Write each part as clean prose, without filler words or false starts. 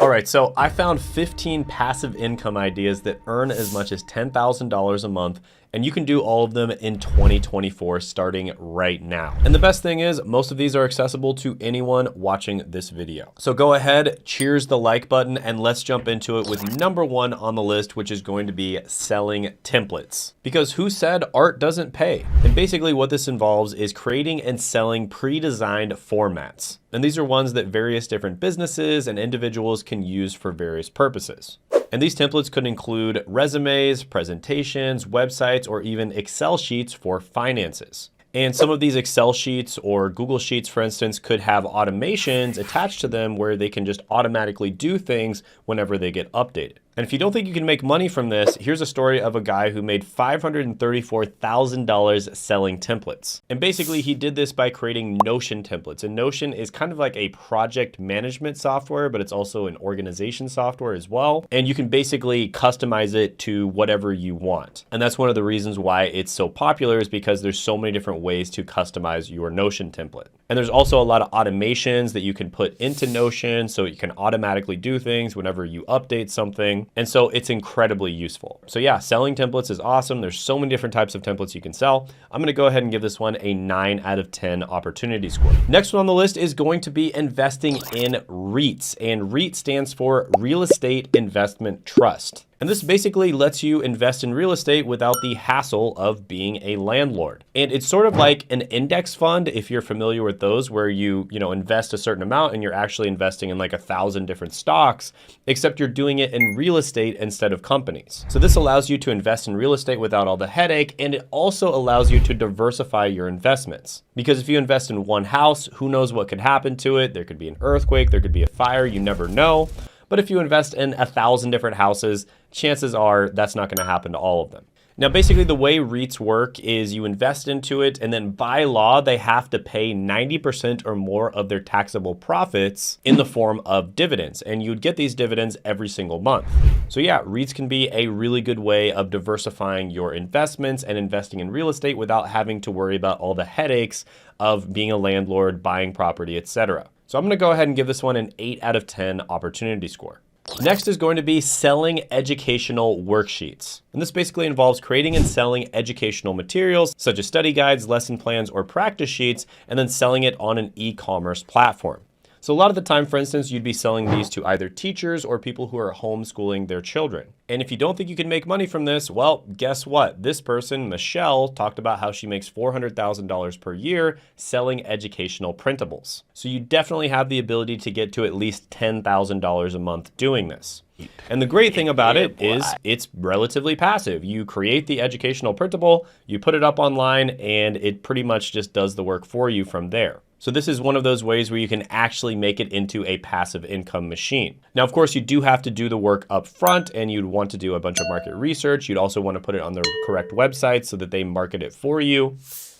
All right, so I found 15 passive income ideas that earn as much as $10,000 a month, and you can do all of them in 2024 starting right now. And the best thing is most of these are accessible to anyone watching this video. So go ahead, cheers the like button, and let's jump into it with number one on the list, which is going to be selling templates. Because who said art doesn't pay? And basically what this involves is creating and selling pre-designed formats. And these are ones that various different businesses and individuals can use for various purposes. And these templates could include resumes, presentations, websites, or even Excel sheets for finances. And some of these Excel sheets or Google Sheets, for instance, could have automations attached to them where they can just automatically do things whenever they get updated. And if you don't think you can make money from this, here's a story of a guy who made $534,000 selling templates. And basically he did this by creating Notion templates. And Notion is kind of like a project management software, but it's also an organization software as well. And you can basically customize it to whatever you want. And that's one of the reasons why it's so popular, is because there's so many different ways to customize your Notion template. And there's also a lot of automations that you can put into Notion so you can automatically do things whenever you update something. And so it's incredibly useful. So yeah, selling templates is awesome. There's so many different types of templates you can sell. I'm gonna go ahead and give this one a 9 out of 10 opportunity score. Next one on the list is going to be investing in REITs. And REIT stands for Real Estate Investment Trust. And this basically lets you invest in real estate without the hassle of being a landlord. And it's sort of like an index fund, if you're familiar with those, where you invest a certain amount and you're actually investing in like 1,000 different stocks, except you're doing it in real estate instead of companies. So this allows you to invest in real estate without all the headache, and it also allows you to diversify your investments. Because if you invest in one house, who knows what could happen to it? There could be an earthquake, there could be a fire, you never know. But if you invest in 1,000 different houses, chances are that's not gonna happen to all of them. Now, basically the way REITs work is you invest into it, and then by law, they have to pay 90% or more of their taxable profits in the form of dividends. And you'd get these dividends every single month. So yeah, REITs can be a really good way of diversifying your investments and investing in real estate without having to worry about all the headaches of being a landlord, buying property, etc. So I'm gonna go ahead and give this one an 8 out of 10 opportunity score. Next is going to be selling educational worksheets. And this basically involves creating and selling educational materials such as study guides, lesson plans, or practice sheets, and then selling it on an e-commerce platform. So a lot of the time, for instance, you'd be selling these to either teachers or people who are homeschooling their children. And if you don't think you can make money from this, well, guess what? This person, Michelle, talked about how she makes $400,000 per year selling educational printables. So you definitely have the ability to get to at least $10,000 a month doing this. And the great thing about it is it's relatively passive. You create the educational printable, you put it up online, and it pretty much just does the work for you from there. So this is one of those ways where you can actually make it into a passive income machine. Now, of course, you do have to do the work up front, and you'd want to do a bunch of market research. You'd also want to put it on the correct website so that they market it for you.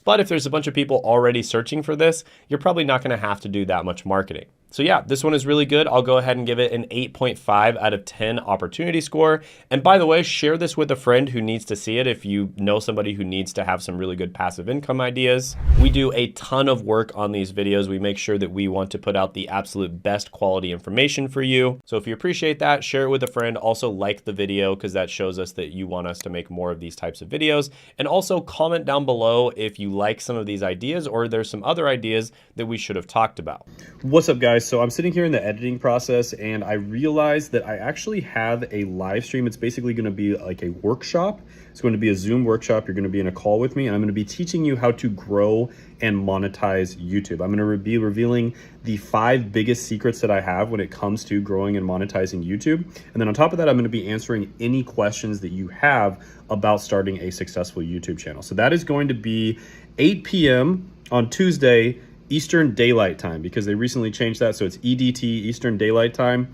But if there's a bunch of people already searching for this, you're probably not going to have to do that much marketing. So yeah, this one is really good. I'll go ahead and give it an 8.5 out of 10 opportunity score. And by the way, share this with a friend who needs to see it if you know somebody who needs to have some really good passive income ideas. We do a ton of work on these videos. We make sure that we want to put out the absolute best quality information for you. So if you appreciate that, share it with a friend. Also like the video, because that shows us that you want us to make more of these types of videos. And also comment down below if you like some of these ideas or there's some other ideas that we should have talked about. What's up, guys? So I'm sitting here in the editing process, and I realized that I actually have a live stream. It's basically going to be like a workshop. It's going to be a Zoom workshop. You're going to be in a call with me, and I'm going to be teaching you how to grow and monetize YouTube. I'm going to be revealing the 5 biggest secrets that I have when it comes to growing and monetizing YouTube. And then on top of that, I'm going to be answering any questions that you have about starting a successful YouTube channel. So that is going to be 8 p.m. on Tuesday, Eastern Daylight Time, because they recently changed that. So it's EDT, Eastern Daylight Time.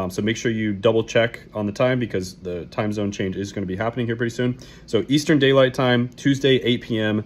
So make sure you double check on the time, because the time zone change is going to be happening here pretty soon. So Eastern Daylight Time, Tuesday, 8 p.m.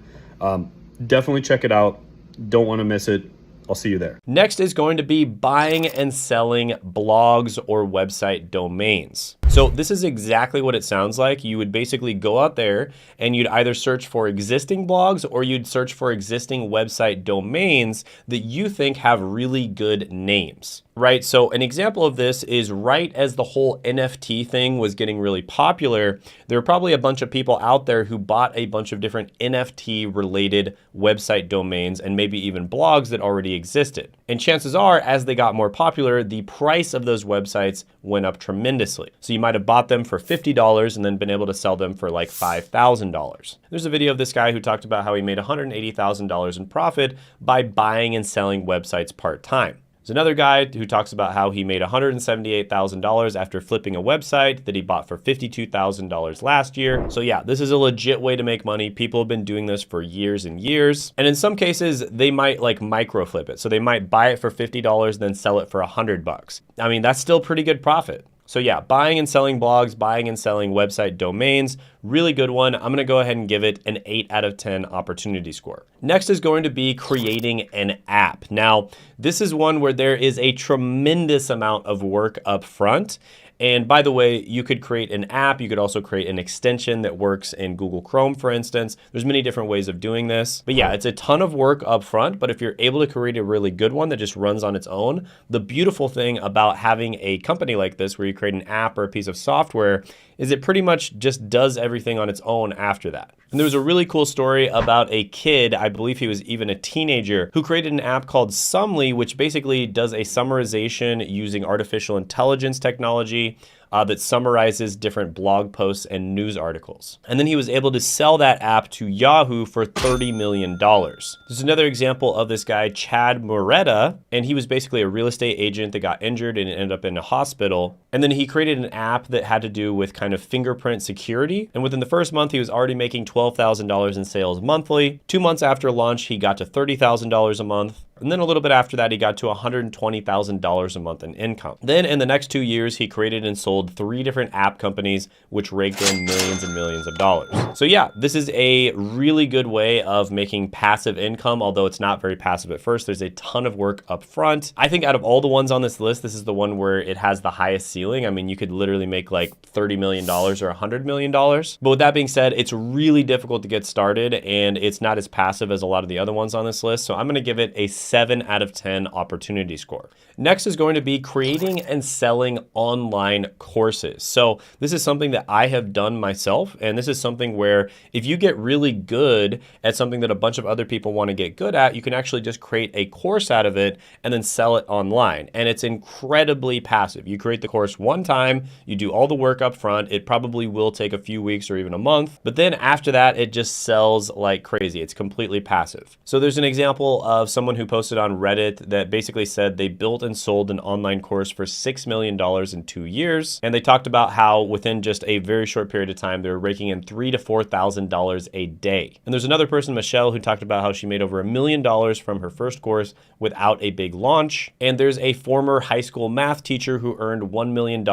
Definitely check it out. Don't want to miss it. I'll see you there. Next is going to be buying and selling blogs or website domains. So this is exactly what it sounds like. You would basically go out there and you'd either search for existing blogs or you'd search for existing website domains that you think have really good names, right? So an example of this is right as the whole NFT thing was getting really popular, there were probably a bunch of people out there who bought a bunch of different NFT related website domains and maybe even blogs that already existed. And chances are, as they got more popular, the price of those websites went up tremendously. So you might have bought them for $50 and then been able to sell them for like $5,000. There's a video of this guy who talked about how he made $180,000 in profit by buying and selling websites part-time. There's another guy who talks about how he made $178,000 after flipping a website that he bought for $52,000 last year. So yeah, this is a legit way to make money. People have been doing this for years and years. And in some cases, they might like micro flip it. So they might buy it for $50, then sell it for $100. I mean, that's still pretty good profit. So yeah, buying and selling blogs, buying and selling website domains, really good one. I'm gonna go ahead and give it an 8 out of 10 opportunity score. Next is going to be creating an app. Now, this is one where there is a tremendous amount of work up front. And by the way, you could create an app. You could also create an extension that works in Google Chrome, for instance. There's many different ways of doing this. But yeah, it's a ton of work up front. But if you're able to create a really good one that just runs on its own, the beautiful thing about having a company like this where you create an app or a piece of software is it pretty much just does everything on its own after that. And there was a really cool story about a kid, I believe he was even a teenager, who created an app called Sumly, which basically does a summarization using artificial intelligence technology that summarizes different blog posts and news articles. And then he was able to sell that app to Yahoo for $30 million. There's another example of this guy, Chad Moretta, and he was basically a real estate agent that got injured and ended up in a hospital. And then he created an app that had to do with kind of fingerprint security. And within the first month, he was already making $12,000 in sales monthly. 2 months after launch, he got to $30,000 a month. And then a little bit after that, he got to $120,000 a month in income. Then in the next 2 years, he created and sold 3 different app companies, which raked in millions and millions of dollars. So yeah, this is a really good way of making passive income, although it's not very passive at first. There's a ton of work up front. I think out of all the ones on this list, this is the one where it has the highest ceiling. I mean, you could literally make like $30 million or $100 million. But with that being said, it's really difficult to get started and it's not as passive as a lot of the other ones on this list. So I'm gonna give it a 7 out of 10 opportunity score. Next is going to be creating and selling online courses. So this is something that I have done myself. And this is something where if you get really good at something that a bunch of other people want to get good at, you can actually just create a course out of it and then sell it online. And it's incredibly passive. You create the course one time, you do all the work up front. It probably will take a few weeks or even a month. But then after that, it just sells like crazy. It's completely passive. So there's an example of someone who posted on Reddit that basically said they built and sold an online course for $6 million in 2 years. And they talked about how within just a very short period of time, they were raking in $3,000 to $4,000 a day. And there's another person, Michelle, who talked about how she made over $1 million from her first course without a big launch. And there's a former high school math teacher who earned $1 million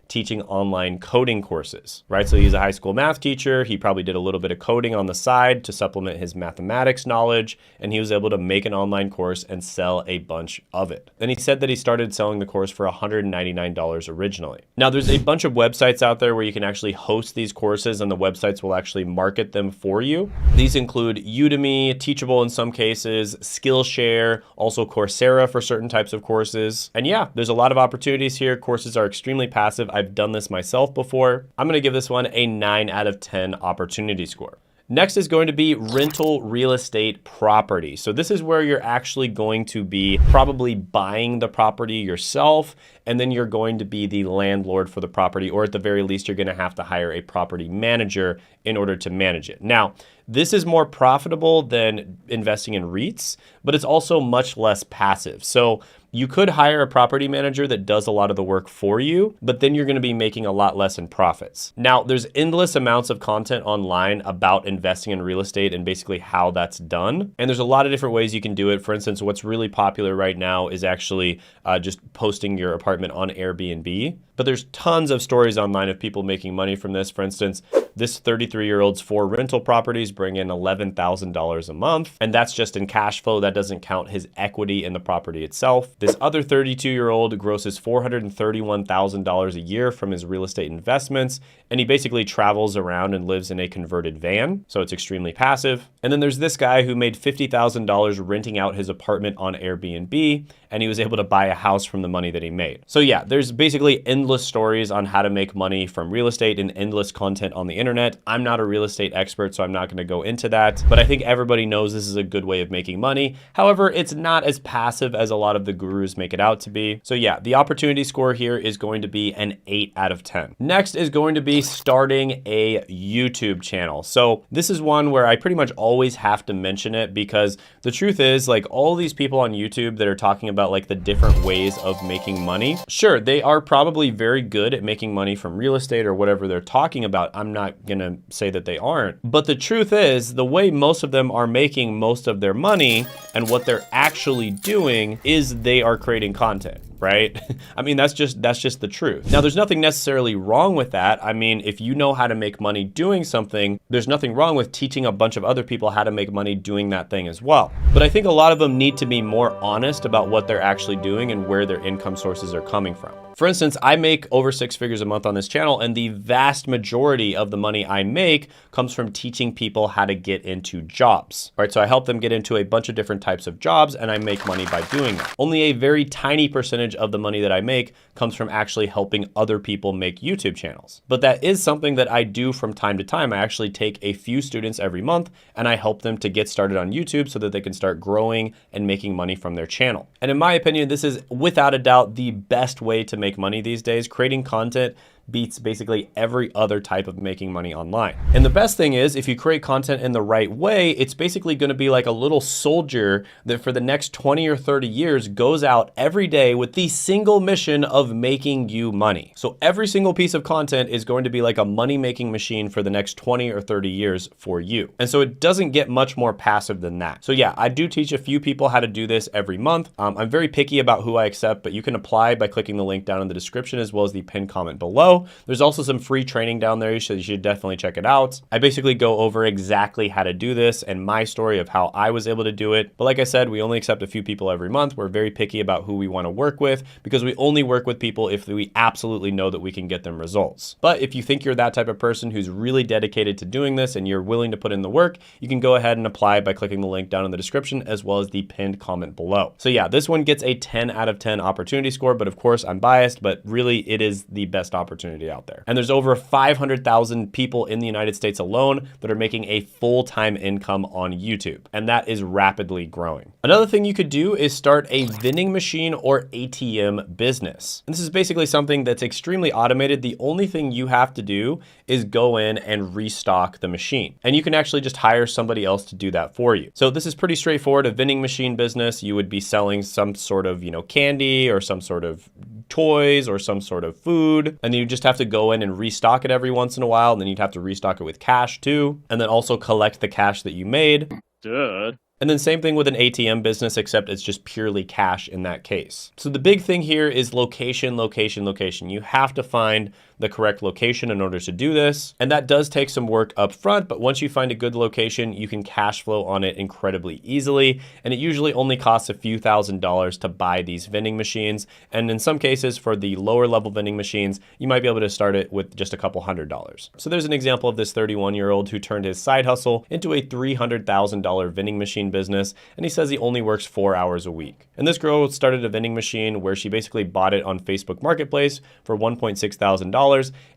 teaching online coding courses, right? So he's a high school math teacher. He probably did a little bit of coding on the side to supplement his mathematics knowledge, and he was able to make an online course and sell a bunch of it. Then he said that he started selling the course for $199 originally. Now there's a bunch of websites out there where you can actually host these courses and the websites will actually market them for you. These include Udemy, Teachable in some cases, Skillshare, also Coursera for certain types of courses. And yeah, there's a lot of opportunities here. Courses are extremely passive. I've done this myself before. I'm gonna give this one a 9 out of 10 opportunity score. Next is going to be rental real estate property. So this is where you're actually going to be probably buying the property yourself, and then you're going to be the landlord for the property, or at the very least, you're gonna have to hire a property manager in order to manage it. Now, this is more profitable than investing in REITs, but it's also much less passive. So you could hire a property manager that does a lot of the work for you, but then you're gonna be making a lot less in profits. Now, there's endless amounts of content online about investing in real estate and basically how that's done. And there's a lot of different ways you can do it. For instance, what's really popular right now is actually just posting your apartment on Airbnb. But there's tons of stories online of people making money from this. For instance, This 33-year-old's 4 rental properties bring in $11,000 a month, and that's just in cash flow. That doesn't count his equity in the property itself. This other 32-year-old grosses $431,000 a year from his real estate investments, and he basically travels around and lives in a converted van, so it's extremely passive. And then there's this guy who made $50,000 renting out his apartment on Airbnb, and he was able to buy a house from the money that he made. So yeah, there's basically endless stories on how to make money from real estate and endless content on the internet. I'm not a real estate expert, so I'm not going to go into that, but I think everybody knows this is a good way of making money. However, it's not as passive as a lot of the gurus make it out to be. So yeah, the opportunity score here is going to be an 8 out of 10. Next is going to be starting a YouTube channel. So this is one where I pretty much always have to mention it, because the truth is, like, all these people on YouTube that are talking about like the different ways of making money, sure, they are probably very good at making money from real estate or whatever they're talking about. I'm not gonna say that they aren't, but the truth is, the way most of them are making most of their money and what they're actually doing is they are creating content, right? I mean, that's just the truth. Now, there's nothing necessarily wrong with that. I mean, if you know how to make money doing something, there's nothing wrong with teaching a bunch of other people how to make money doing that thing as well. But I think a lot of them need to be more honest about what they're actually doing and where their income sources are coming from. For instance, I make over 6 figures a month on this channel, and the vast majority of the money I make comes from teaching people how to get into jobs, right? So I help them get into a bunch of different types of jobs, and I make money by doing that. Only a very tiny percentage of the money that I make comes from actually helping other people make YouTube channels. But that is something that I do from time to time. I actually take a few students every month, and I help them to get started on YouTube so that they can start growing and making money from their channel. And in my opinion, this is without a doubt the best way to make money these days. Creating content beats basically every other type of making money online. And the best thing is, if you create content in the right way, it's basically going to be like a little soldier that for the next 20 or 30 years goes out every day with the single mission of making you money. So every single piece of content is going to be like a money-making machine for the next 20 or 30 years for you. And so it doesn't get much more passive than that. So yeah, I do teach a few people how to do this every month. I'm very picky about who I accept, but you can apply by clicking the link down in the description as well as the pinned comment below. There's also some free training down there, so you should definitely check it out. I basically go over exactly how to do this and my story of how I was able to do it. But like I said, we only accept a few people every month. We're very picky about who we want to work with, because we only work with people if we absolutely know that we can get them results. But if you think you're that type of person who's really dedicated to doing this and you're willing to put in the work, you can go ahead and apply by clicking the link down in the description as well as the pinned comment below. So yeah, this one gets a 10 out of 10 opportunity score, but of course I'm biased, but really it is the best opportunity out there. And there's over 500,000 people in the United States alone that are making a full-time income on YouTube, and that is rapidly growing. Another thing you could do is start a vending machine or ATM business. And this is basically something that's extremely automated. The only thing you have to do is go in and restock the machine. And you can actually just hire somebody else to do that for you. So this is pretty straightforward. A vending machine business, you would be selling some sort of, candy or some sort of toys or some sort of food, and you just have to go in and restock it every once in a while, and then you'd have to restock it with cash too, and then also collect the cash that you made. Duh. And then same thing with an ATM business, except it's just purely cash in that case. So the big thing here is location, location, location. You have to find the correct location in order to do this. And that does take some work up front, but once you find a good location, you can cash flow on it incredibly easily. And it usually only costs a few $1,000s to buy these vending machines. And in some cases, for the lower level vending machines, you might be able to start it with just a couple $100s. So there's an example of this 31-year-old who turned his side hustle into a $300,000 vending machine business. And he says he only works 4 hours a week. And this girl started a vending machine where she basically bought it on Facebook Marketplace for $1.6 thousand,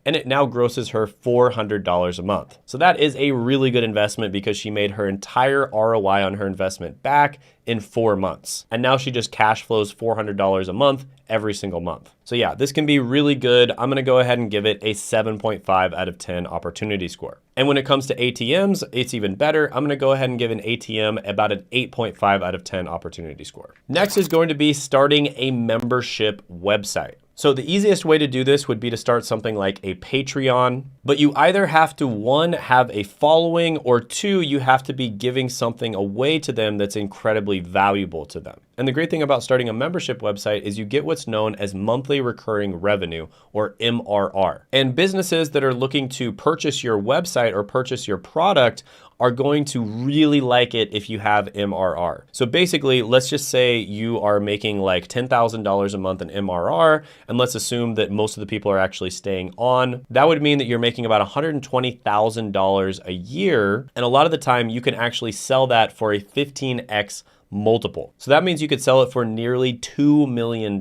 and it now grosses her $400 a month. So that is a really good investment, because she made her entire ROI on her investment back in 4 months. And now she just cash flows $400 a month every single month. So yeah, this can be really good. I'm gonna go ahead and give it a 7.5 out of 10 opportunity score. And when it comes to ATMs, it's even better. I'm gonna go ahead and give an ATM about an 8.5 out of 10 opportunity score. Next is going to be starting a membership website. So the easiest way to do this would be to start something like a Patreon But you either have to, one, have a following, or two, you have to be giving something away to them that's incredibly valuable to them. And the great thing about starting a membership website is you get what's known as monthly recurring revenue, or MRR. And businesses that are looking to purchase your website or purchase your product are going to really like it if you have MRR. So basically, let's just say you are making like $10,000 a month in MRR, and let's assume that most of the people are actually staying on. That would mean that you're making about $120,000 a year, and a lot of the time you can actually sell that for a 15x multiple. So that means you could sell it for nearly $2 million.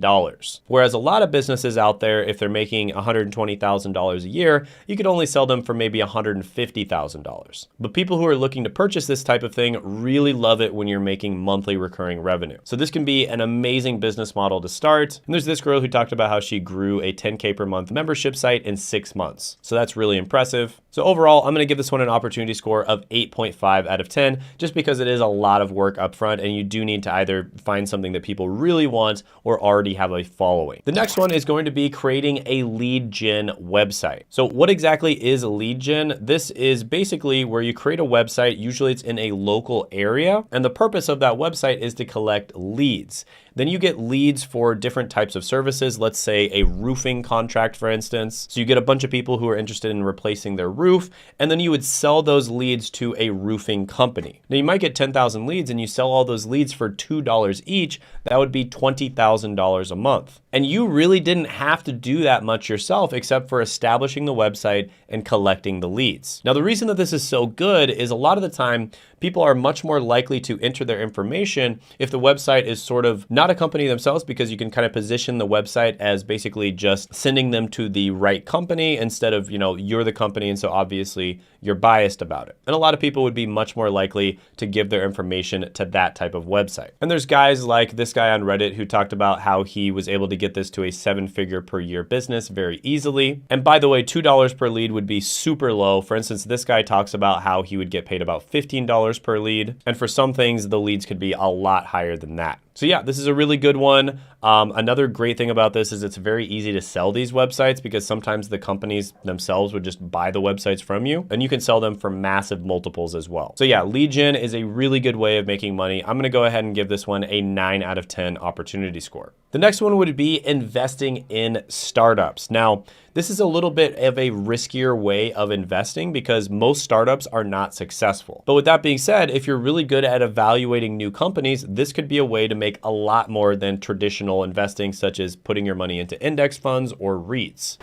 Whereas a lot of businesses out there, if they're making $120,000 a year, you could only sell them for maybe $150,000. But people who are looking to purchase this type of thing really love it when you're making monthly recurring revenue. So this can be an amazing business model to start. And there's this girl who talked about how she grew a 10K per month membership site in 6 months. So that's really impressive. So overall, I'm gonna give this one an opportunity score of 8.5 out of 10, just because it is a lot of work up front and you do need to either find something that people really want or already have a following. The next one is going to be creating a lead gen website. So what exactly is a lead gen? This is basically where you create a website, usually it's in a local area, and the purpose of that website is to collect leads. Then you get leads for different types of services. Let's say a roofing contract, for instance. So you get a bunch of people who are interested in replacing their roof, and then you would sell those leads to a roofing company. Now you might get 10,000 leads and you sell all those leads for $2 each. That would be $20,000 a month. And you really didn't have to do that much yourself except for establishing the website and collecting the leads. Now the reason that this is so good is a lot of the time people are much more likely to enter their information if the website is sort of not a company themselves, because you can kind of position the website as basically just sending them to the right company instead of, you're the company, and so obviously you're biased about it. And a lot of people would be much more likely to give their information to that type of website. And there's guys like this guy on Reddit who talked about how he was able to get this to a 7-figure per year business very easily. And by the way, $2 per lead would be super low. For instance, this guy talks about how he would get paid about $15 per lead. And for some things, the leads could be a lot higher than that. So yeah, this is a really good one. Another great thing about this is it's very easy to sell these websites because sometimes the companies themselves would just buy the websites from you, and you can sell them for massive multiples as well. So yeah, lead gen is a really good way of making money. I'm gonna go ahead and give this one a 9 out of 10 opportunity score. The next one would be investing in startups. Now, this is a little bit of a riskier way of investing because most startups are not successful. But with that being said, if you're really good at evaluating new companies, this could be a way to make a lot more than traditional investing, such as putting your money into index funds or REITs.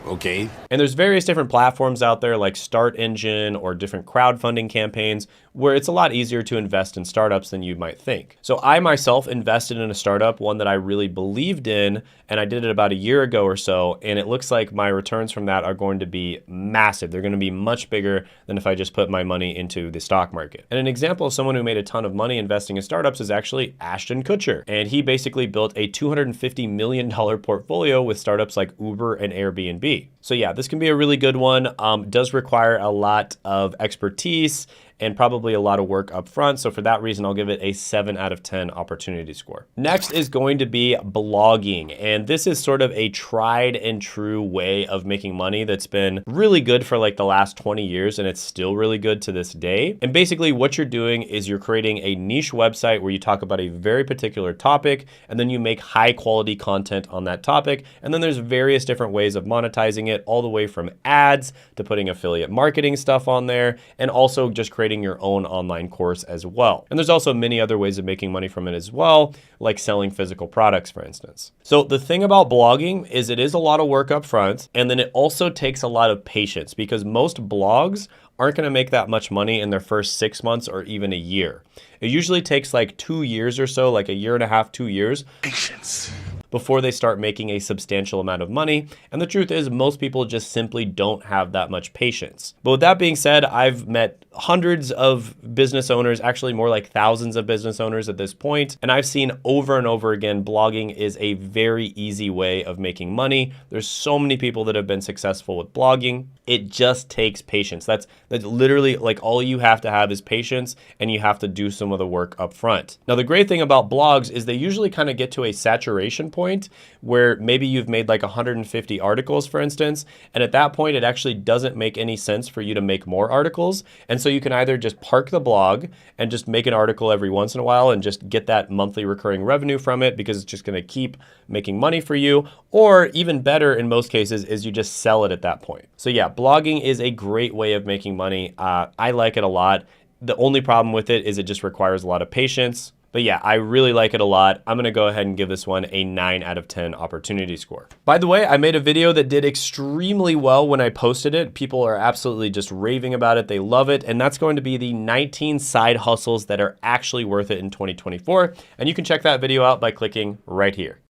Okay. And there's various different platforms out there like Start Engine or different crowdfunding campaigns where it's a lot easier to invest in startups than you might think. So I myself invested in a startup, one that I really believed in, and I did it about a year ago or so, and it looks like my returns from that are going to be massive. They're going to be much bigger than if I just put my money into the stock market. And an example of someone who made a ton of money investing in startups is actually Ashton Kutcher. And he basically built a $250 million portfolio with startups like Uber and Airbnb. So yeah, this can be a really good one. Does require a lot of expertise and probably a lot of work up front. So for that reason, I'll give it a 7 out of 10 opportunity score. Next is going to be blogging. And this is sort of a tried and true way of making money that's been really good for like the last 20 years, and it's still really good to this day. And basically what you're doing is you're creating a niche website where you talk about a very particular topic, and then you make high quality content on that topic. And then there's various different ways of monetizing it, all the way from ads to putting affiliate marketing stuff on there, and also just creating your own online course as well. And there's also many other ways of making money from it as well, like selling physical products, for instance. So the thing about blogging is it is a lot of work up front, and then it also takes a lot of patience because most blogs aren't going to make that much money in their first 6 months or even a year. It usually takes like 2 years or so, like a year and a half, 2 years. Patience. Before they start making a substantial amount of money. And the truth is most people just simply don't have that much patience. But with that being said, I've met hundreds of business owners, actually more like thousands of business owners at this point. And I've seen over and over again, blogging is a very easy way of making money. There's so many people that have been successful with blogging. It just takes patience. That's literally like all you have to have is patience, and you have to do some of the work up front. Now, the great thing about blogs is they usually kind of get to a saturation point point where maybe you've made like 150 articles, for instance, and at that point, it actually doesn't make any sense for you to make more articles. And so you can either just park the blog and just make an article every once in a while and just get that monthly recurring revenue from it because it's just going to keep making money for you. Or even better in most cases is you just sell it at that point. So yeah, blogging is a great way of making money. I like it a lot. The only problem with it is it just requires a lot of patience. But yeah, I really like it a lot. I'm gonna go ahead and give this one a 9 out of 10 opportunity score. By the way, I made a video that did extremely well when I posted it. People are absolutely just raving about it. They love it. And that's going to be the 19 side hustles that are actually worth it in 2024. And you can check that video out by clicking right here.